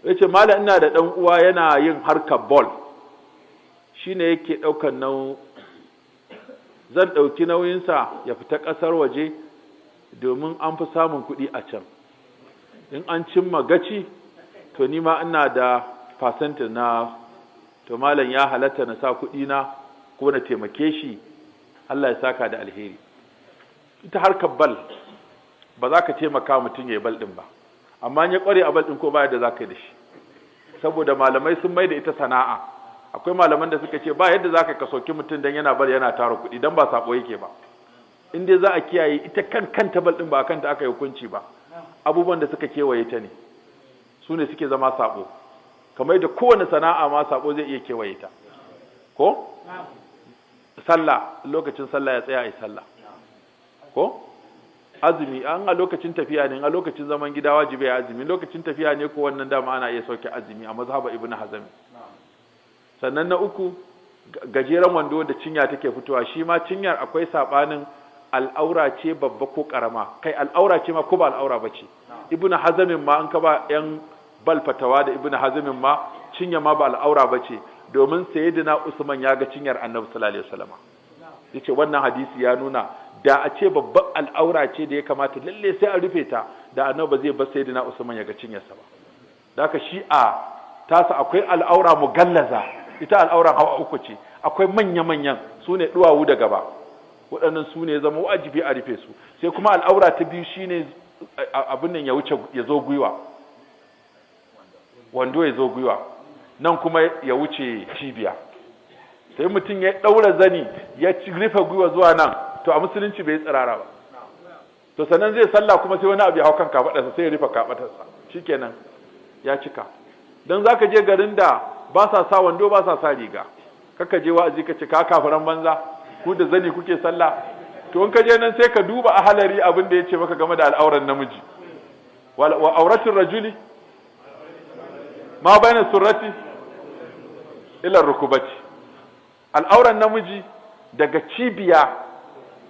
yace malam ina da dan uwa yana yin harkar ball shine yake daukar nauyin zan dauki nauyinsa ya fita kasar waje domin an fi samun kuɗi a can in an cimma gaci to ni ma ina da percentage na to malam ya halatta na sa kuɗi na ko na taimake shi Allah ya saka da alheri ita harkar bal ba za ka taimaka mutum ya yi bal ɗin ba amma ya ƙware a bal ɗin ko ba yadda za ka yi da shi saboda malamai sun mai da ita sana'a akwai malaman da suka ce ba yadda za ka soki mutum don yana bal yana tara kuɗi don ba saɓo yake ba in dai za a kiyaye ita kanta bal ɗin ba a kanta aka yi hukunci ba abubuwan da suka kewaye ta ne su ne suke zama saɓo kamar da kowane sana'a ma saɓo zai iya kewaye ta ko sallah lokacin sallah ya tsaya a yi sallah ko azumi an a lokacin tafiya ne a lokacin zaman gida wajibi ya azumi lokacin tafiya ne ko wannan dama ana iya sauke azumi a mazhaba ibn hazm sannan na uku gajeren wando da cinya take fitowa shi ma cinyar akwai sabanin al'aura ce babba ko karama kai al'aura ce ma ko ba al'aura bace ibn hazm ma an ka ba yan bal fatawa da ibn hazm ma cinya ma ba al'aura bace domin sayyidina usman ya ga cinyar annabi sallallahu alaihi wasallam yace wannan hadisi ya nuna da a ce babban al'aura ce da ya kamata lalle sai a rufe ta da annabi ba zai bar sayyidina usman ya ga cinyarsa ba daka shi a tasa akwai al'aura mugallaza ita al'auran hawa uku ce akwai manya-manyan sune duwawu da gaba waɗannan sune zama wajibi a rufe su sai kuma al'aura ta biyu shine abin nan ya wuce ya zo gwiwa wando ya zo gwiwa nan kuma ya wuce cibiya sai mutum ya daura zani ya rufe gwiwa zuwa nan to a musulunci bai tsirara ba to sannan zai sallah kuma sai wani abu ya hau kan kafadarsa sai ya rufe kafadarsa shikenan ya cika dan zaka je garin da ba sa sa wando ba sa sa riga kaka je wa'azi ka ce ka kafiran banza ku da zani kuke sallah to in ka je nan sai ka duba ahalari abin da yace maka game da al'auran namiji wa auratul rajuli ma baina surrati ila rukubati al'auran namiji daga cibiya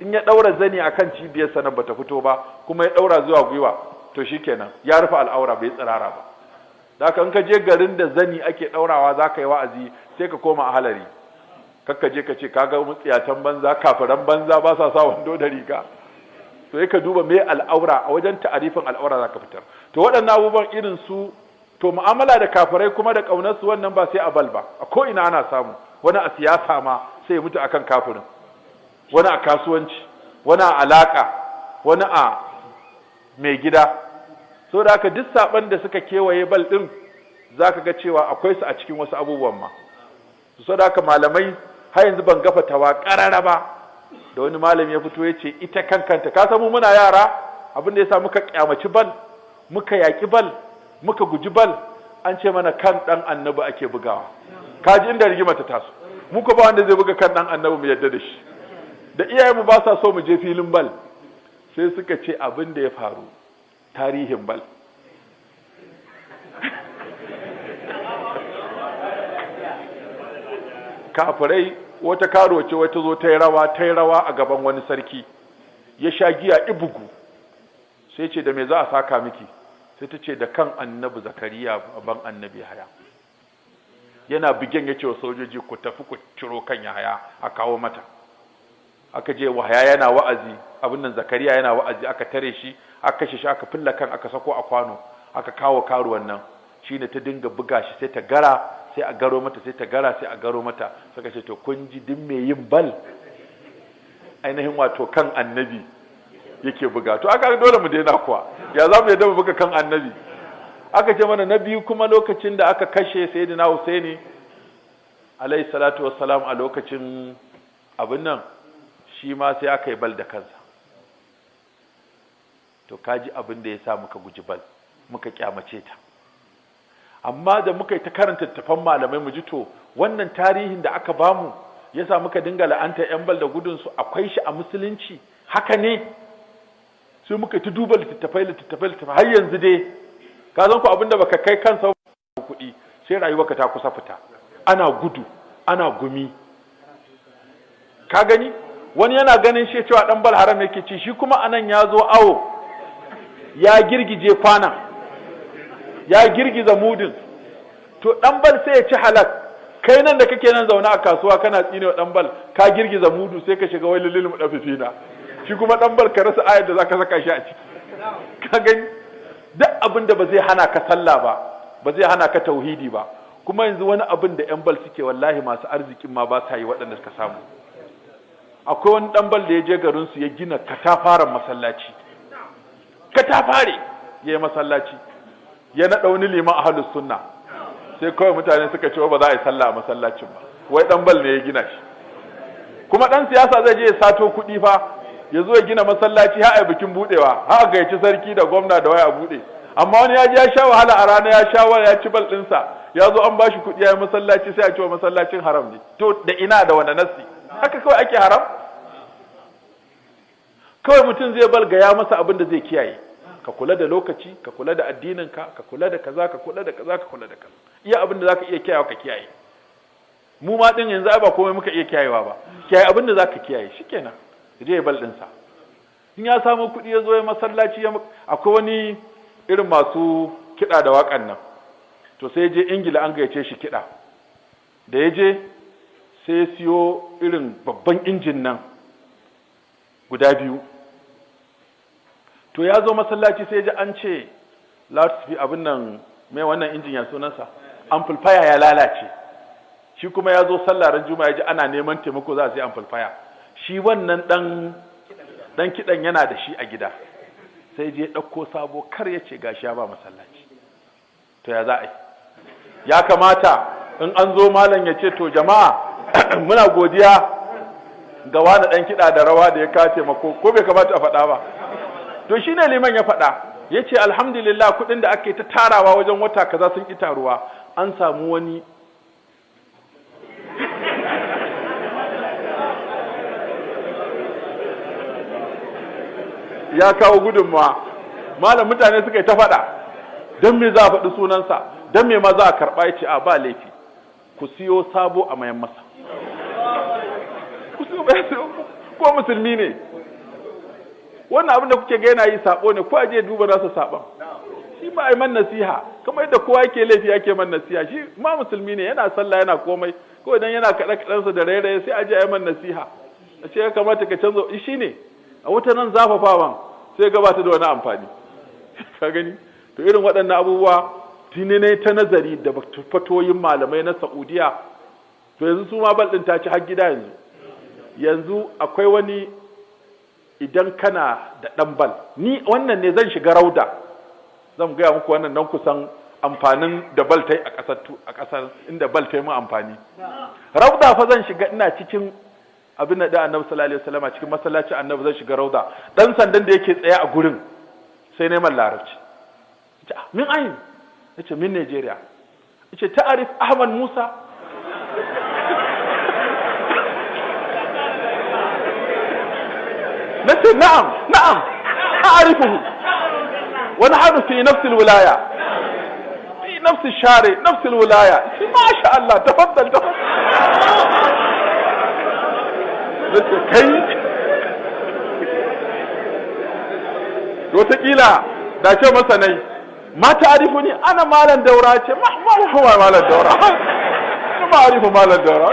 in ya daura zani akan cibiyarsa nan bata fito ba kuma ya daura zuwa gwiwa to shikenan ya rufe al'aura bai tsirara ba da kan ka je garin da zani ake daurawa zaka yi wa'azi sai ka koma a halari kakka je ka ce kaga mutsiyatan banza kafiran banza ba sa sa wando da riga to sai ka duba me al'aura a wajen ta'arifin al'aura zaka fitar to waɗannan abubuwan irin su to mu'amala da kafirai kuma da kaunar su wannan ba sai a bal ba a ko ina ana samu wani a siyasa ma sai ya mutu akan kafirin wani a kasuwanci wani a alaka wani a mai gida so da haka duk saban da suka kewaye bal din zaka ga cewa akwai su a cikin wasu abubuwan ma so da haka malamai har yanzu ban gafa tawa karara ba da wani malami ya fito yace ita kankanta ka san mu muna yara abin da yasa muka kyamaci bal muka yaki bal muka guji bal an ce mana kan dan annabi ake bugawa kaji inda rigima ta taso mu ko ba wanda zai buga kan dan annabi mu yadda da shi da iyayenmu ba sa so mu je filin bal sai suka ce abin da ya faru tarihin bal kafirai wata karo ce wata zo ta yi rawa a gaban wani sarki ya sha giya ibugu sai ce da me za a saka miki sai ta ce da kan annabi zakariya ban annabi haya yana bigen ya ce wa sojoji ku tafi ku ciro kan yahaya a kawo mata aka je wahaya yana wa'azi abin nan zakariya yana wa'azi aka tare shi aka kashe shi aka filla kan aka sako a kwano aka kawo karuwan nan shine ta dinga buga shi sai ta gara sai a garo mata sai ta gara sai a garo mata suka ce to kun ji din me yin bal ainihin wato kan annabi yake buga to aka dole mu daina kuwa ya za mu yadda mu buga kan annabi aka ce mana na biyu kuma lokacin da aka kashe sayyidina Husaini alayhi salatu wassalam a lokacin abin nan shi ma sai aka yi bal da kansa to kaji abin da ya sa muka guji bal muka kyamace ta amma da muka yi ta karanta tafan malamai mu ji to wannan tarihin da aka bamu yasa muka dinga la'anta yan bal da gudun su akwai shi a musulunci haka ne sai muka ta duba littattafai har yanzu dai ka zan ku abinda baka kai kansa kuɗi sai rayuwarka ta kusa fita ana gudu ana gumi ka gani wani yana ganin shi cewa dan bal haram yake ci shi kuma anan ya zo awo ya girgije kwana ya girgiza mudin. To dan bal sai ya ci halak, kai nan da kake nan zaune a kasuwa kana tsine wa dan bal ka girgiza mudu sai ka shiga wani lilmu dafifina, shi kuma dan bal ka rasa ayar da zaka saka shi a ciki. Ka gani duk abin da ba zai hana ka sallah ba zai hana ka tauhidi ba. Kuma yanzu wani abin da yan bal suke wallahi masu arzikin ma ba sa yi waɗanda suka samu. Akwai wani dan bal da ya je garin su ya gina katafaren masallaci, katafare ya yi masallaci, ya naɗa wani liman ahlus sunna, sai kawai mutane suka ce ba za a yi sallah a masallacin ba, wai dan bal ne ya gina shi. Kuma dan siyasa zai je ya sato kuɗi fa ya zo ya gina masallaci har a bikin budewa, har a gayyaci sarki da gwamna da waya bude, amma wani ya je ya sha wahala a rana, ya sha waya, ya ci bal ɗinsa, ya zo an bashi kuɗi ya yi masallaci, sai a ce wa masallacin haram ne. To da ina da wani nasi haka kawai ake haram? Kawai mutum zai balga ya masa abin da zai kiyaye, ka kula da lokaci, ka kula da addininka, ka kula da kaza, ka kula da kaza, ka kula da kaza. Iya abin da zaka iya kiyayewa ka kiyaye. Mu ma din yanzu ba komai muka iya kiyayewa ba. Kiyaye abin da zaka kiyaye, shikenan. Je bal din sa. In ya samu kuɗi ya zo ya masallaci, akwai wani irin masu kiɗa da waƙan nan. To sai je Ingila an gayyace shi kiɗa. Da ya je sai ya siyo irin babban injin nan guda biyu. To ya zo masallaci sai ji an ce loudspeaker abin nan mai wannan injin ya sunansa amplifier ya lalace. Shi kuma ya zo sallaran juma'a ya ji ana neman taimako za su yi amplifier. Shi wannan dan kidan yana da shi a gida. Sai je ɗauko sabo kar ya ce gashi ya ba masallaci. To ya za a yi? Ya kamata in an zo malam ya ce to jama'a muna godiya ga wani dan kida da rawa da ya kawo taimako, ko bai kamata a faɗa ba? To shi ne liman ya faɗa, ya ce alhamdulillah kuɗin da ake ta tarawa wajen wata kaza sun ƙi taruwa, an samu wani ya kawo gudunmawa. Malam mutane suka yi ta faɗa, don me za a faɗi sunansa, don me ma za a karɓa? Ya ce a ba laifi, ku siyo sabo a mayan masa. Ku siyo ko musulmi ne. Wannan abin da kuke ga yana yi sabo ne, ko aje duba nasa saban. Shi ma ai man nasiha, kamar yadda kowa yake laifi yake man nasiha. Shi ma musulmi ne, yana sallah yana komai, ko idan yana kaɗa kaɗansa da rairaye sai aje ai man nasiha. A ce ya kamata ka canza, shi ne a wuta nan zafafawan sai gabata da wani amfani. Ka gani? To irin waɗannan abubuwa tuni ne ta nazari da fatoyin malamai na Saudiya. To yanzu su ma bal ɗin ta ci har gida yanzu. Yanzu akwai wani, idan kana da ɗan bal, ni wannan ne zan shiga rauda, zan gaya muku wannan nan kusan amfanin da bal ta yi a ƙasar inda bal ta yi mu amfani. Rauda fa zan shiga, ina cikin abin da annabi sallallahu alaihi wasallam cikin masallacin annabi zan shiga rauda, dan sandan da yake tsaye a gurin sai neman larabci. Min ayin? Yace min Nigeria. Yace ta'arif Ahmad Musa? نسي نعم أعرفه ونحن في نفس الولاية، في نفس الشارع، نفس الولاية. ما شاء الله، تفضل. كي وتقيل دا شو مثلا ما تعرفني أنا مالا دورة. ما هو مالا دورة؟ ما أعرف مالا دورة.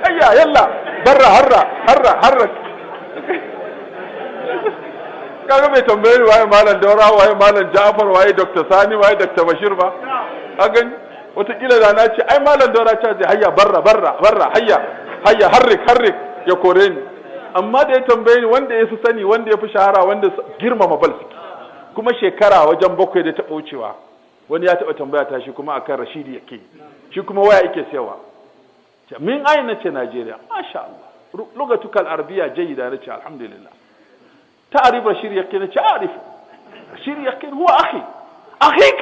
أيا يلا برا هرة kaga bai tambaye waye malam Daura, waye malam Ja'far, waye Dr. Sani, waye Dr. Bashir ba. Kaga wataƙila da na ce ai malam Daura ce zai hayya barra hayya harrik ya kore ni. Amma da ya tambaye ni wanda ya fi sani, wanda ya fi shahara, wanda girmama bal suke, kuma shekara wajen 7 da taɓa wucewa wani ya taɓa tambaya ta shi kuma akan Rashidi yake, shi kuma waya yake sayawa. Min aina ce Najeriya. Masha Allah, lugatukal arabiya jayyida. nace alhamdulillah. تعرف رشيد يقين؟ تعرف رشيد يقين هو أخيك.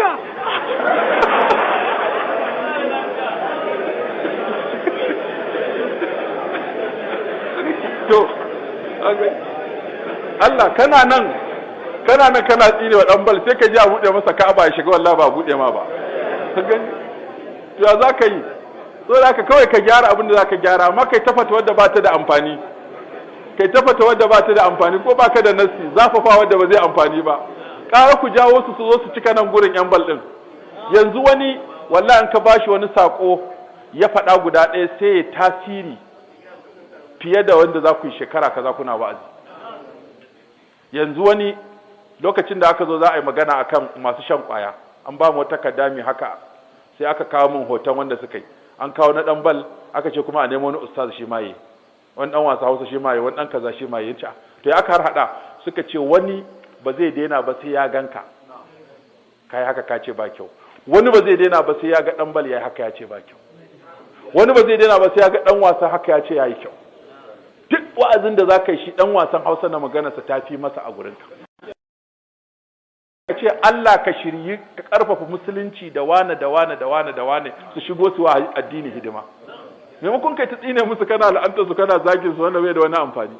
to Allah kana nan kana tsine wa dan bal sai ka ji a bude masa Ka'aba ya shiga, wallahi ba bude ma ba. Ka gani? To ya zaka yi? So da ka kawai ka gyara abin da zaka gyara, amma kai tafata wadda ba ta da amfani. Kai tafata wadda ba ta da amfani, ko baka da nasi zafafa wadda ba zai amfani ba. Ƙara ku jawo su zo su cika nan gurin yan bal din. yanzu wani wallahi an ka bashi wani sako ya faɗa guda ɗaya sai ya tasiri fiye da wanda za ku yi shekara kaza kuna wa'azi. Yanzu wani lokacin da aka zo za a yi magana akan masu shan kwaya, an ba mu wata takarda haka, sai aka kawo min hoton wanda suka yi, an kawo na dan bal, aka ce kuma a nemo wani ustaz shi ma yi, wani dan wasa Hausa shi ma yi, wani dan kaza shi ma yi. To ya aka har hada suka ce wani ba zai daina ba sai ya ganka kai haka ka ce ba kyau, wani ba zai daina ba sai ya ga dan bal yayi haka ya ce ba kyau, wani ba zai daina ba sai ya ga dan wasa haka ya ce yayi kyau. Duk wa'azin da zaka yi shi dan wasan Hausa na maganarsa ta fi masa a gurinka. Ka ce Allah ka shiryi ka karfafa musulunci da wane da wane da wane da wane su shigo su wa addini hidima. Maimakon kai ta tsine musu kana la'anta su kana zagin su wanda bai da wani amfani.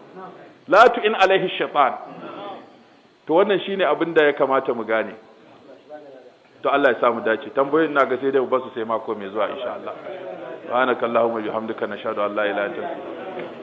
La tu'in alaihi shaitan. To wannan shine abin da ya kamata mu gane. To Allah ya samu dace. Tambayoyin na ga sai dai ba su sai mako mai zuwa insha Allah. Subhanakallahumma wa bihamdika nashhadu an la ilaha illa anta